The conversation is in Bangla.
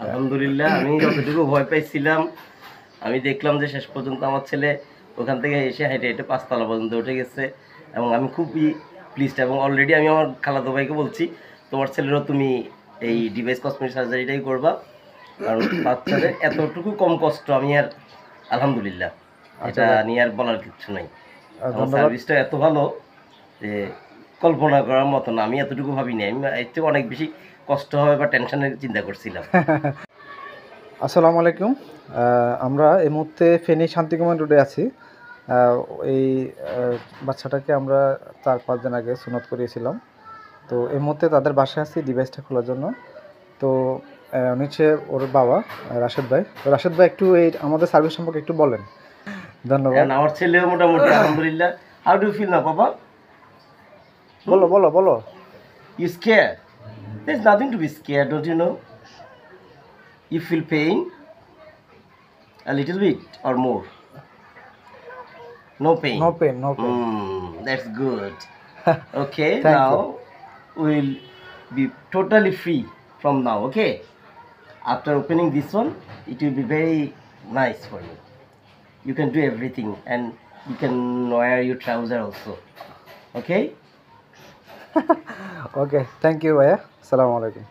আলহামদুলিল্লাহ আমি যতটুকু ভয় পাইছিলাম আমি দেখলাম যে শেষ পর্যন্ত আমার ছেলে ওখান থেকে এসে হেঁটে হেঁটে 5 তলা পর্যন্ত উঠে গেছে এবং আমি খুবই প্লিজড এবং অলরেডি আমি আমার খালাতো ভাইকে বলছি তোমার ছেলেরও তুমি এই ডিভাইস কসমেটিক সার্জারিটাই করবা, কারণ বাচ্চাদের এতটুকু কম কষ্ট আমি আর আলহামদুলিল্লাহ এটা নিয়ে আর বলার কিছু নাই। আমার সার্ভিসটা এত ভালো যে কল্পনা করার মতো না, আমি এতটুকু ভাবিনি, আমি এর থেকে অনেক বেশি কষ্ট হবে বা টেনশনের চিন্তা করছিলাম। আসসালামু আলাইকুম। আমরা এই মুহূর্তে ফেনী শান্তিকুমার রোডে আছি। এই বাচ্চাটাকে আমরা 4-5 দিন আগে সুনত করিয়েছিলাম। তো এই মুহূর্তে তাদের বাসায় আছি ডিভাইসটা খোলার জন্য। তো উনি হচ্ছে ওর বাবা রাশেদ ভাই। তো রাশেদ ভাই একটু এই আমাদের সার্ভিস সম্পর্কে একটু বলেন। ধন্যবাদ। আমার ছেলেও মোটামুটি আলহামদুলিল্লাহ। হাউ ডু ফিল নাও পাপা? বলো বলো বলো। You scared? There's nothing to be scared, don't you know? You feel pain a little bit or more? No pain. No pain, no pain. That's good. Okay, Thank now you. we'll be totally free from now. Okay. After opening this one, it will be very nice for you. You can do everything, and you can wear your trouser also. Okay. Okay, thank you ভাইয়া। আসসালামু আলাইকুম।